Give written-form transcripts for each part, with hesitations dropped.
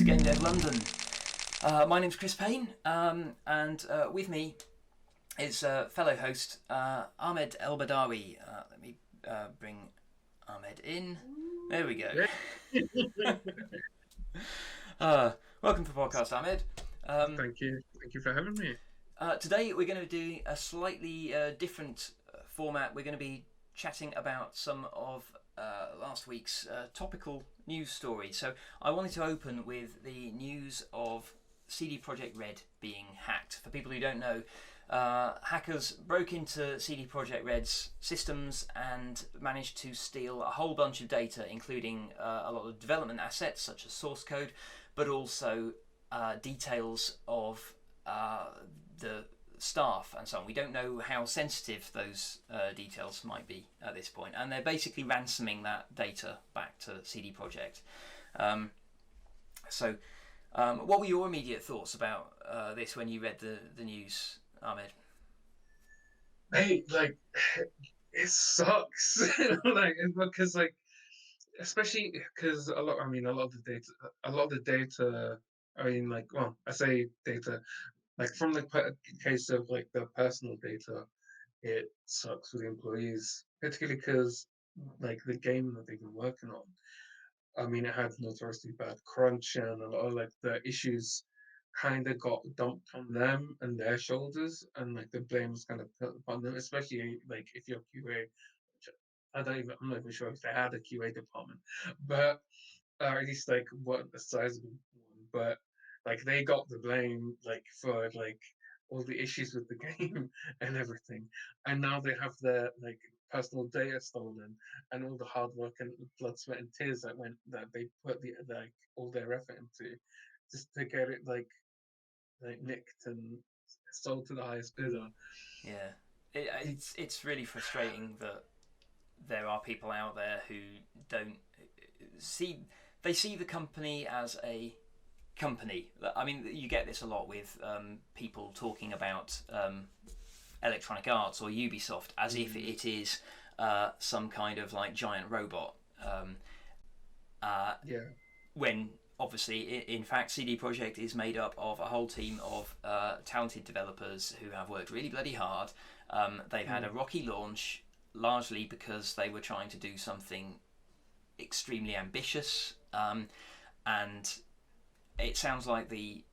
Game Dev London. My name's Chris Payne, and with me is fellow host Ahmed El Badawi. Let me bring Ahmed in. There we go. Yeah. Welcome to the podcast, Ahmed. Um, Thank you. Thank you for having me. Today we're going to do a slightly different format. We're going to be chatting about some of last week's topical news stories. So I wanted to open with the news of CD Projekt Red being hacked. For people who don't know, hackers broke into CD Projekt Red's systems and managed to steal a whole bunch of data, including a lot of development assets such as source code, but also details of the staff and so on. We don't know how sensitive those details might be at this point, and they're basically ransoming that data back to CD Projekt. What were your immediate thoughts about this when you read the news, Ahmed? Hey, it sucks. Because especially because a lot of the data, a lot of the data. I say data, from the case of the personal data, it sucks for the employees, particularly because the game that they've been working on. It had notoriously bad crunch, and a lot of the issues kind of got dumped on them and their shoulders, and the blame was kind of put upon them, especially if you're QA. Which I'm not even sure if they had a QA department, but at least what the sizable one. But they got the blame for all the issues with the game and everything, and now they have their personal data stolen, and all the hard work and blood, sweat, and tears that they put all their effort into, just to get it nicked and sold to the highest bidder. Yeah, It, it's really frustrating that there are people out there who don't see they see the company as a company. I mean, you get this a lot with people talking about Electronic Arts or Ubisoft as if it is some kind of giant robot. Uh, yeah. when obviously, in fact, CD Projekt is made up of a whole team of talented developers who have worked really bloody hard. They've had a Mm, rocky launch, largely because they were trying to do something extremely ambitious, and it sounds like the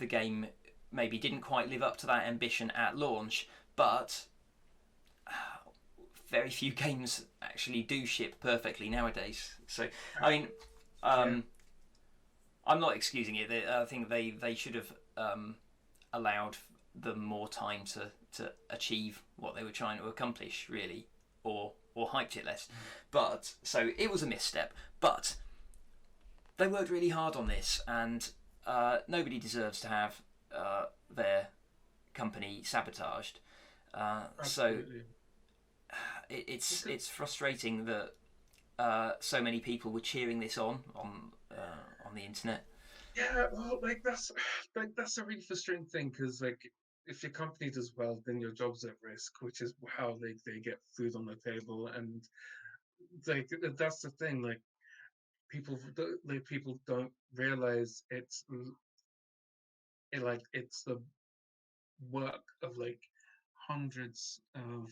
game maybe didn't quite live up to that ambition at launch, but very few games actually do ship perfectly nowadays. So, I mean, yeah. um, I'm not excusing it. I think they should have allowed them more time to achieve what they were trying to accomplish, really, or hyped it less. But so it was a misstep. But they worked really hard on this, and nobody deserves to have their company sabotaged. So Absolutely. it's frustrating that so many people were cheering this on the internet. Yeah, well, that's a really frustrating thing, because if your company does well, then your job's at risk, which is how they get food on the table, and that's the thing. People don't realize it's the work of hundreds of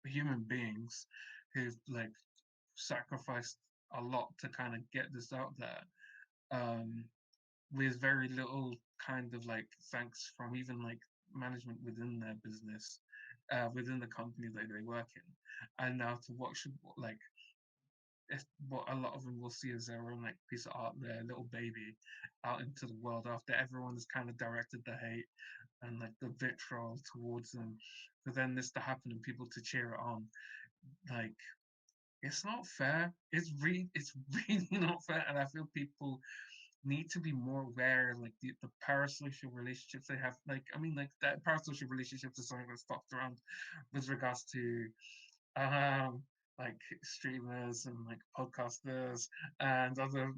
human beings who've sacrificed a lot to kind of get this out there. Um, with very little kind of thanks from even management within their business, within the company that they work in. And now to watch what a lot of them will see as their own piece of art, their little baby, out into the world after everyone has kind of directed the hate and the vitriol towards them, for then this to happen and people to cheer it on. like it's not fair. It's really not fair, and I feel people need to be more aware, the parasocial relationships they have. That parasocial relationships is something that's talked around with regards to um streamers and podcasters and other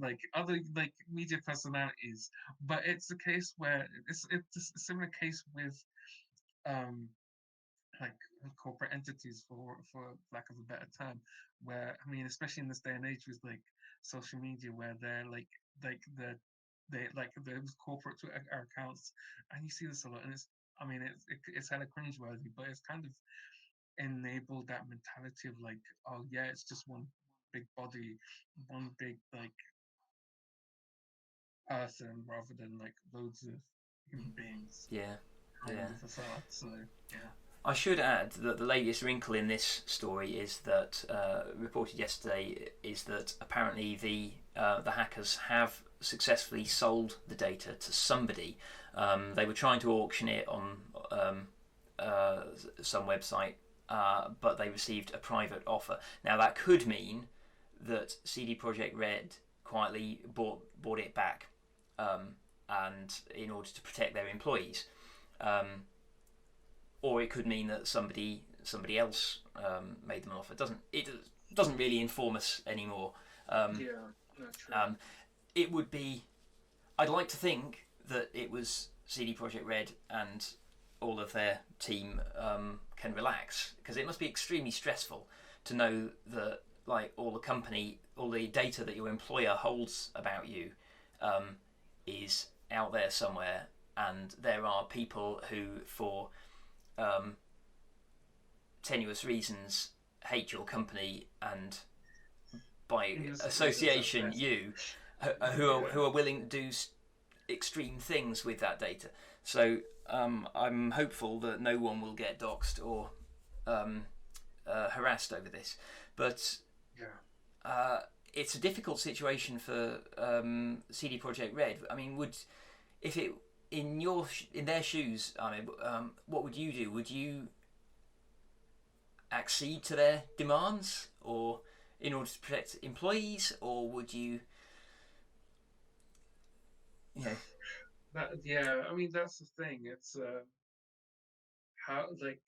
media personalities. But it's a case where it's a similar case with um like corporate entities, for lack of a better term, where especially in this day and age with social media, where they're the those corporate accounts, and you see this a lot, and it's hella cringeworthy, but it's kind of enabled that mentality of like, oh yeah, it's just one big body, one big like person, rather than like loads of human beings Yeah, behind yeah. the facade. So yeah. I should add that the latest wrinkle in this story is that reported yesterday is that apparently the hackers have successfully sold the data to somebody. They were trying to auction it on some website, but they received a private offer. Now that could mean that CD Projekt Red quietly bought it back, and in order to protect their employees. Or it could mean that somebody else made them an offer. It doesn't really inform us anymore. Yeah, that's true. It would be. I'd like to think that it was CD Projekt Red and all of their team can relax, because it must be extremely stressful to know that like all the data that your employer holds about you is out there somewhere, and there are people who, for tenuous reasons, hate your company, and by association you, who are willing to do extreme things with that data. So I'm hopeful that no one will get doxed or harassed over this, but it's a difficult situation for CD Projekt Red. I mean, if it in their shoes, I mean, what would you do? Would you accede to their demands, or in order to protect employees, or would you, you know? I mean, that's the thing. It's how like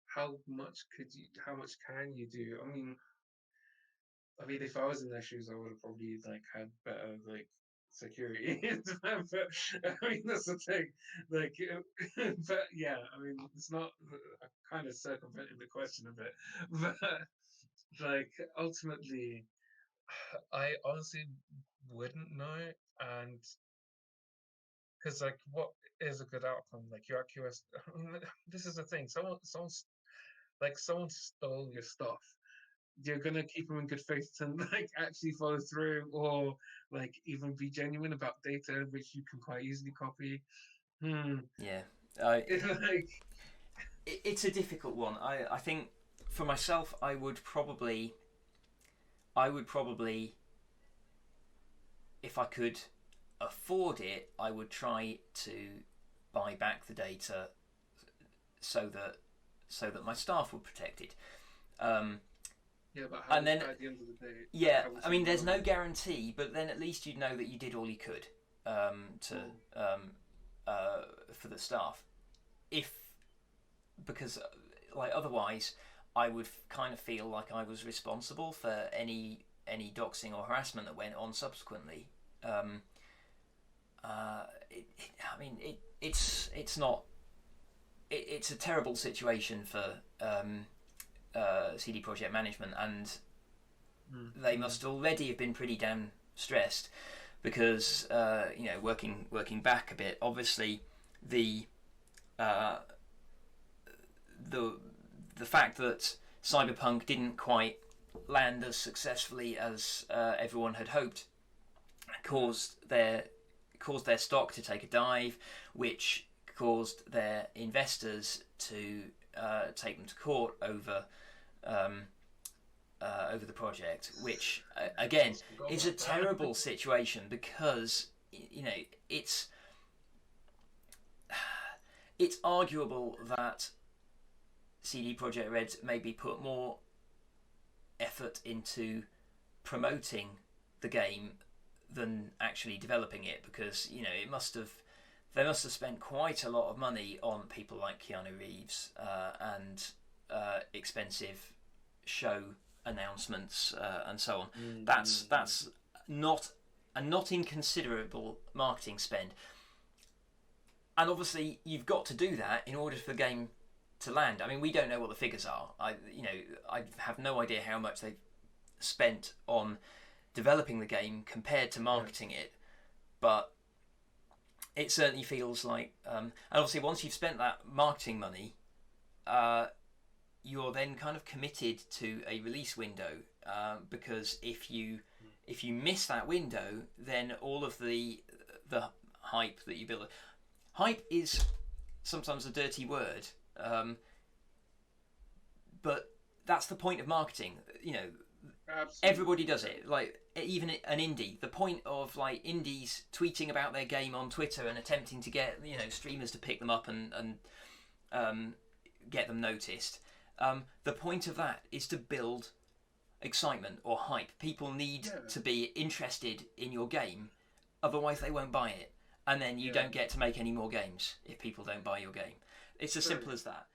how much can you do? I mean, if I was in their shoes, I would have probably like had better like security. But I mean, that's the thing. Like, but yeah, I mean, it's not kind of circumventing the question a bit, but like ultimately, I honestly wouldn't know, and because like, what is a good outcome? Like, your accuracy. This is the thing. Someone stole your stuff. You're gonna keep them in good faith to like actually follow through, or like even be genuine about data which you can quite easily copy. Yeah, Like, it's a difficult one. I think for myself, I would probably, if I could afford it, I would try to buy back the data so that my staff were protected. yeah, but how And then, at the end of the day, yeah, how would I you mean, there's know? no guarantee, but then at least you'd know that you did all you could to for the staff. If Because like otherwise, I would kind of feel like I was responsible for any doxing or harassment that went on subsequently. Um, I mean, it's not. It's a terrible situation for CD Projekt management, and they must already have been pretty damn stressed because working back a bit, obviously the uh, the fact that Cyberpunk didn't quite land as successfully as everyone had hoped caused their stock to take a dive, which caused their investors to take them to court over the project, which again is a terrible situation because it's arguable that CD Projekt Red maybe put more effort into promoting the game than actually developing it, because they must have spent quite a lot of money on people like Keanu Reeves and expensive show announcements and so on. That's not a not inconsiderable marketing spend, and obviously you've got to do that in order for the game to land. I mean, we don't know what the figures are. I have no idea how much they've spent on developing the game compared to marketing it. But it certainly feels like, and obviously once you've spent that marketing money, you're then kind of committed to a release window, because if you miss that window, then all of the hype that you build. Hype is sometimes a dirty word, but that's the point of marketing. You know, Absolutely. everybody does it. Like even an indie, the point of like indies tweeting about their game on Twitter and attempting to get streamers to pick them up and get them noticed. The point of that is to build excitement or hype. People need to be interested in your game, otherwise they won't buy it, and then you don't get to make any more games if people don't buy your game. It's as simple as that.